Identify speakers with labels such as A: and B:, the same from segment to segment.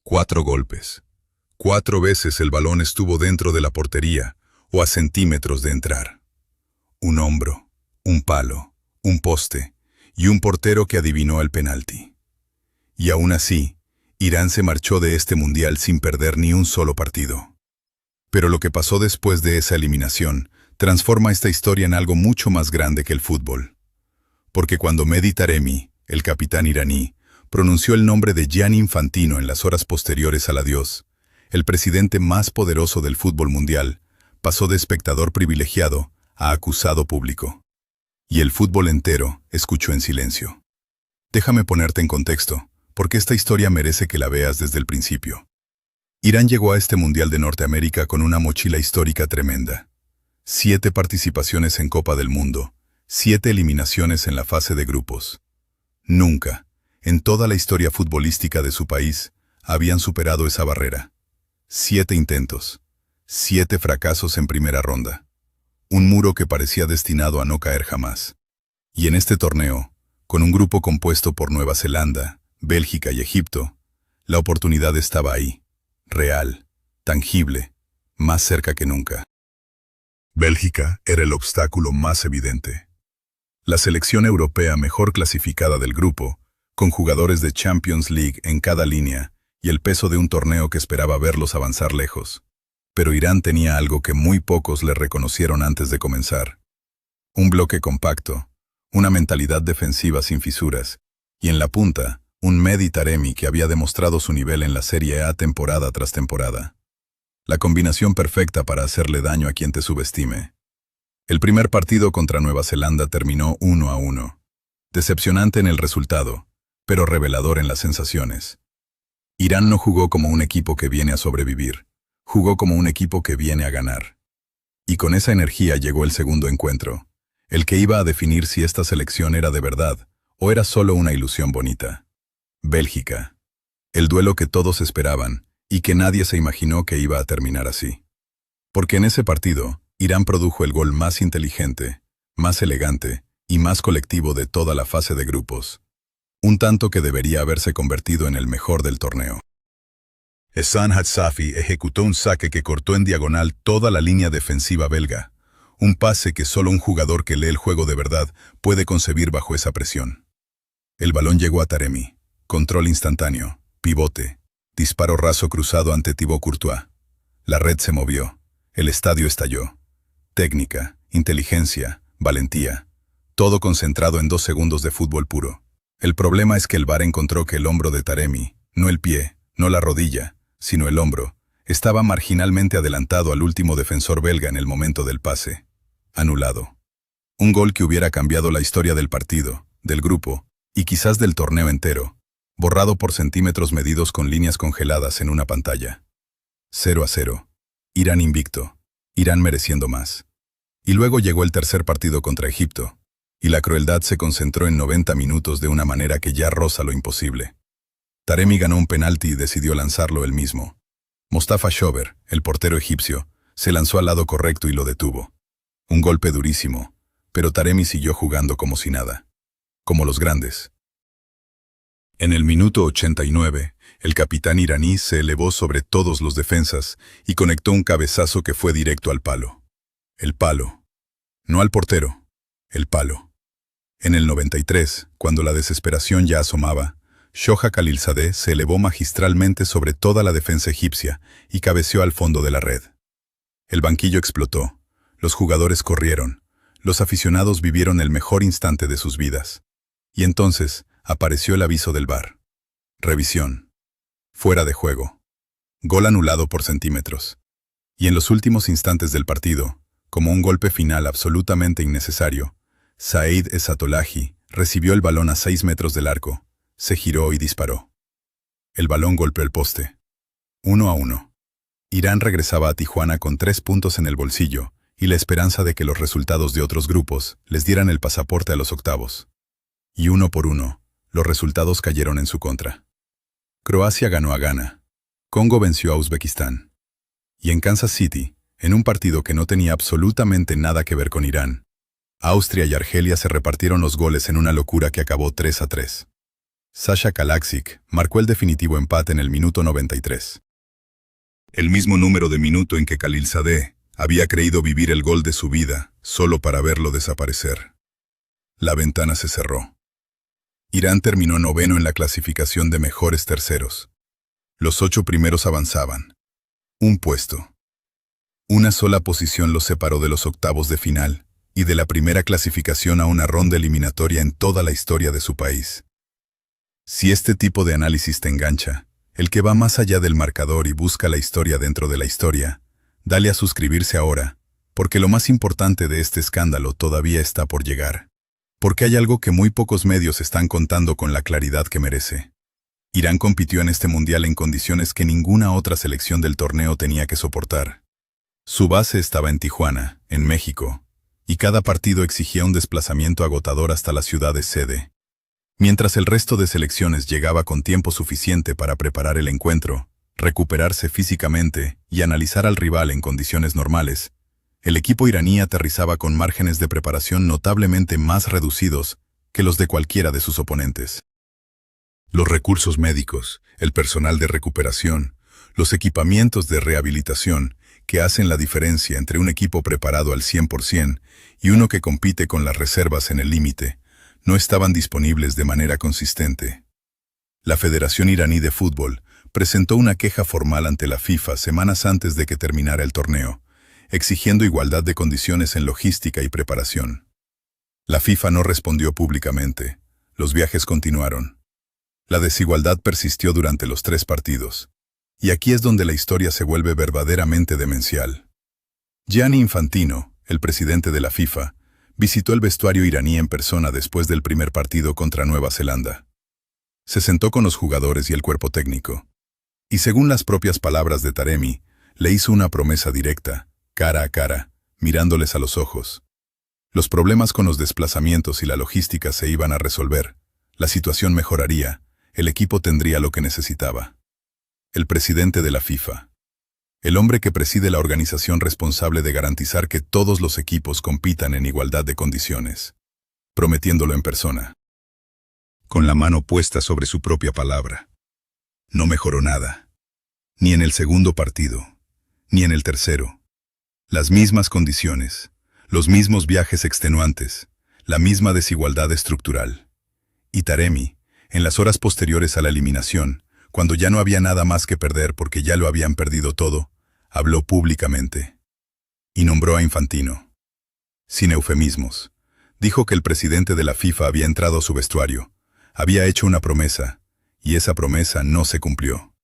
A: 4 golpes. 4 veces el balón estuvo dentro de la portería o a centímetros de entrar. Un hombro, un palo, un poste y un portero que adivinó el penalti. Y aún así, Irán se marchó de este mundial sin perder ni un solo partido. Pero lo que pasó después de esa eliminación transforma esta historia en algo mucho más grande que el fútbol. Porque cuando Mehdi Taremi, el capitán iraní, pronunció el nombre de Gianni Infantino en las horas posteriores al adiós, el presidente más poderoso del fútbol mundial pasó de espectador privilegiado a acusado público. Y el fútbol entero escuchó en silencio. Déjame ponerte en contexto, porque esta historia merece que la veas desde el principio. Irán llegó a este Mundial de Norteamérica con una mochila histórica tremenda. 7 participaciones en Copa del Mundo, 7 eliminaciones en la fase de grupos. Nunca, en toda la historia futbolística de su país, habían superado esa barrera. 7 intentos, 7 fracasos en primera ronda. Un muro que parecía destinado a no caer jamás. Y en este torneo, con un grupo compuesto por Nueva Zelanda, Bélgica y Egipto, la oportunidad estaba ahí, real, tangible, más cerca que nunca. Bélgica era el obstáculo más evidente. La selección europea mejor clasificada del grupo, con jugadores de Champions League en cada línea y el peso de un torneo que esperaba verlos avanzar lejos. Pero Irán tenía algo que muy pocos le reconocieron antes de comenzar. Un bloque compacto, una mentalidad defensiva sin fisuras, y en la punta, un Mehdi Taremi que había demostrado su nivel en la Serie A temporada tras temporada. La combinación perfecta para hacerle daño a quien te subestime. El primer partido contra Nueva Zelanda terminó 1-1. Decepcionante en el resultado, pero revelador en las sensaciones. Irán no jugó como un equipo que viene a sobrevivir, jugó como un equipo que viene a ganar. Y con esa energía llegó el segundo encuentro, el que iba a definir si esta selección era de verdad o era solo una ilusión bonita. Bélgica. El duelo que todos esperaban y que nadie se imaginó que iba a terminar así. Porque en ese partido, Irán produjo el gol más inteligente, más elegante y más colectivo de toda la fase de grupos. Un tanto que debería haberse convertido en el mejor del torneo. Ehsan Hatsafi ejecutó un saque que cortó en diagonal toda la línea defensiva belga. Un pase que solo un jugador que lee el juego de verdad puede concebir bajo esa presión. El balón llegó a Taremi. Control instantáneo, pivote, disparo raso cruzado ante Thibaut Courtois. La red se movió, el estadio estalló. Técnica, inteligencia, valentía, todo concentrado en 2 segundos de fútbol puro. El problema es que el VAR encontró que el hombro de Taremi, no el pie, no la rodilla, sino el hombro, estaba marginalmente adelantado al último defensor belga en el momento del pase. Anulado. Un gol que hubiera cambiado la historia del partido, del grupo, y quizás del torneo entero, borrado por centímetros medidos con líneas congeladas en una pantalla. 0-0. Irán invicto. Irán mereciendo más. Y luego llegó el tercer partido contra Egipto, y la crueldad se concentró en 90 minutos de una manera que ya roza lo imposible. Taremi ganó un penalti y decidió lanzarlo él mismo. Mostafa Shober, el portero egipcio, se lanzó al lado correcto y lo detuvo. Un golpe durísimo, pero Taremi siguió jugando como si nada. Como los grandes. En el minuto 89, el capitán iraní se elevó sobre todos los defensas y conectó un cabezazo que fue directo al palo. El palo. No al portero. El palo. En el 93, cuando la desesperación ya asomaba, Shoja Khalilzadeh se elevó magistralmente sobre toda la defensa egipcia y cabeceó al fondo de la red. El banquillo explotó, los jugadores corrieron, los aficionados vivieron el mejor instante de sus vidas. Y entonces apareció el aviso del VAR. Revisión. Fuera de juego. Gol anulado por centímetros. Y en los últimos instantes del partido, como un golpe final absolutamente innecesario, Saeed Ezatolahi recibió el balón a 6 metros del arco, se giró y disparó. El balón golpeó el poste. 1-1. Irán regresaba a Tijuana con 3 puntos en el bolsillo y la esperanza de que los resultados de otros grupos les dieran el pasaporte a los octavos. Y 1 por 1, los resultados cayeron en su contra. Croacia ganó a Ghana. Congo venció a Uzbekistán. Y en Kansas City, en un partido que no tenía absolutamente nada que ver con Irán, Austria y Argelia se repartieron los goles en una locura que acabó 3-3. Sasha Kalajic marcó el definitivo empate en el minuto 93. El mismo número de minuto en que Khalilzadeh había creído vivir el gol de su vida, solo para verlo desaparecer. La ventana se cerró. Irán terminó noveno en la clasificación de mejores terceros. Los 8 primeros avanzaban. Un puesto. Una sola posición los separó de los octavos de final y de la primera clasificación a una ronda eliminatoria en toda la historia de su país. Si este tipo de análisis te engancha, el que va más allá del marcador y busca la historia dentro de la historia, dale a suscribirse ahora, porque lo más importante de este escándalo todavía está por llegar. Porque hay algo que muy pocos medios están contando con la claridad que merece. Irán compitió en este mundial en condiciones que ninguna otra selección del torneo tenía que soportar. Su base estaba en Tijuana, en México, y cada partido exigía un desplazamiento agotador hasta la ciudad de sede. Mientras el resto de selecciones llegaba con tiempo suficiente para preparar el encuentro, recuperarse físicamente y analizar al rival en condiciones normales, el equipo iraní aterrizaba con márgenes de preparación notablemente más reducidos que los de cualquiera de sus oponentes. Los recursos médicos, el personal de recuperación, los equipamientos de rehabilitación que hacen la diferencia entre un equipo preparado al 100% y uno que compite con las reservas en el límite, no estaban disponibles de manera consistente. La Federación Iraní de Fútbol presentó una queja formal ante la FIFA semanas antes de que terminara el torneo, exigiendo igualdad de condiciones en logística y preparación. La FIFA no respondió públicamente. Los viajes continuaron. La desigualdad persistió durante los 3 partidos. Y aquí es donde la historia se vuelve verdaderamente demencial. Gianni Infantino, el presidente de la FIFA, visitó el vestuario iraní en persona después del primer partido contra Nueva Zelanda. Se sentó con los jugadores y el cuerpo técnico. Y según las propias palabras de Taremi, le hizo una promesa directa, cara a cara, mirándoles a los ojos. Los problemas con los desplazamientos y la logística se iban a resolver, la situación mejoraría, el equipo tendría lo que necesitaba. El presidente de la FIFA. El hombre que preside la organización responsable de garantizar que todos los equipos compitan en igualdad de condiciones. Prometiéndolo en persona. Con la mano puesta sobre su propia palabra. No mejoró nada. Ni en el segundo partido, ni en el tercero. Las mismas condiciones, los mismos viajes extenuantes, la misma desigualdad estructural. Y Taremi, en las horas posteriores a la eliminación, cuando ya no había nada más que perder porque ya lo habían perdido todo, habló públicamente. Y nombró a Infantino. Sin eufemismos. Dijo que el presidente de la FIFA había entrado a su vestuario, había hecho una promesa, y esa promesa no se cumplió.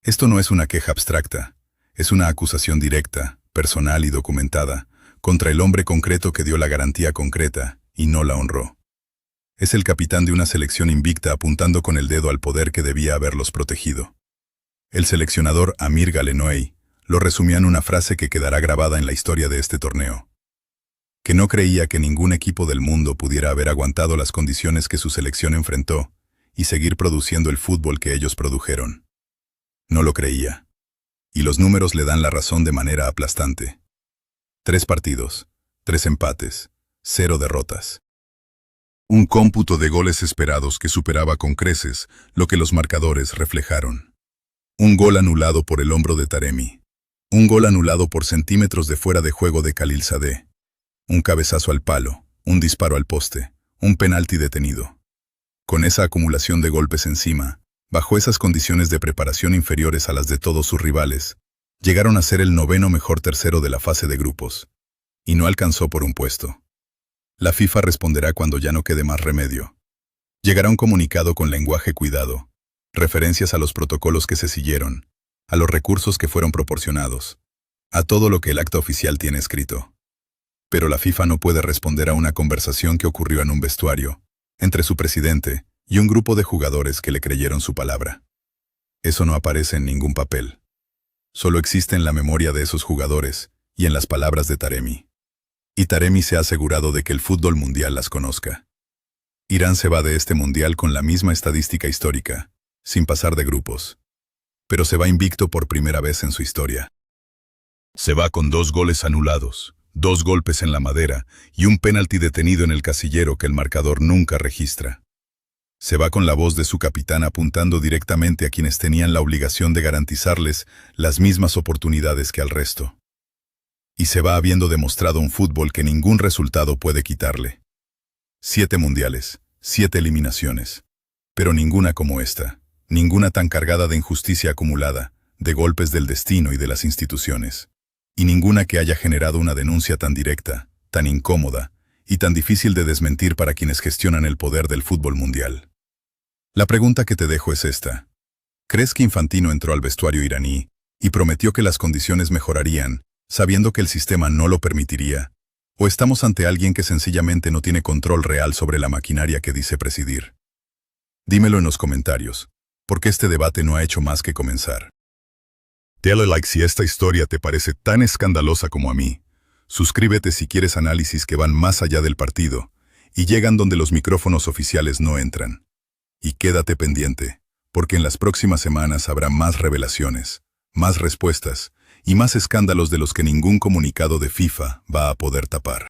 A: Esto no es una queja abstracta, es una acusación directa, personal y documentada, contra el hombre concreto que dio la garantía concreta y no la honró. Es el capitán de una selección invicta apuntando con el dedo al poder que debía haberlos protegido. El seleccionador Amir Galenoei lo resumió en una frase que quedará grabada en la historia de este torneo. Que no creía que ningún equipo del mundo pudiera haber aguantado las condiciones que su selección enfrentó y seguir produciendo el fútbol que ellos produjeron. No lo creía. Y los números le dan la razón de manera aplastante. 3 partidos, 3 empates, 0 derrotas. Un cómputo de goles esperados que superaba con creces lo que los marcadores reflejaron. Un gol anulado por el hombro de Taremi. Un gol anulado por centímetros de fuera de juego de Khalilzadeh. Un cabezazo al palo, un disparo al poste, un penalti detenido. Con esa acumulación de golpes encima, bajo esas condiciones de preparación inferiores a las de todos sus rivales, llegaron a ser el 9º mejor tercero de la fase de grupos. Y no alcanzó por un puesto. La FIFA responderá cuando ya no quede más remedio. Llegará un comunicado con lenguaje cuidado, referencias a los protocolos que se siguieron, a los recursos que fueron proporcionados, a todo lo que el acta oficial tiene escrito. Pero la FIFA no puede responder a una conversación que ocurrió en un vestuario, entre su presidente y un grupo de jugadores que le creyeron su palabra. Eso no aparece en ningún papel. Solo existe en la memoria de esos jugadores y en las palabras de Taremi. Y Taremi se ha asegurado de que el fútbol mundial las conozca. Irán se va de este mundial con la misma estadística histórica, sin pasar de grupos. Pero se va invicto por primera vez en su historia. Se va con 2 goles anulados, 2 golpes en la madera y un penalti detenido en el casillero que el marcador nunca registra. Se va con la voz de su capitán apuntando directamente a quienes tenían la obligación de garantizarles las mismas oportunidades que al resto. Y se va habiendo demostrado un fútbol que ningún resultado puede quitarle. 7 mundiales, 7 eliminaciones. Pero ninguna como esta, ninguna tan cargada de injusticia acumulada, de golpes del destino y de las instituciones. Y ninguna que haya generado una denuncia tan directa, tan incómoda y tan difícil de desmentir para quienes gestionan el poder del fútbol mundial. La pregunta que te dejo es esta. ¿Crees que Infantino entró al vestuario iraní y prometió que las condiciones mejorarían, sabiendo que el sistema no lo permitiría? ¿O estamos ante alguien que sencillamente no tiene control real sobre la maquinaria que dice presidir? Dímelo en los comentarios, porque este debate no ha hecho más que comenzar. Dale like si esta historia te parece tan escandalosa como a mí. Suscríbete si quieres análisis que van más allá del partido y llegan donde los micrófonos oficiales no entran. Y quédate pendiente, porque en las próximas semanas habrá más revelaciones, más respuestas y más escándalos de los que ningún comunicado de FIFA va a poder tapar.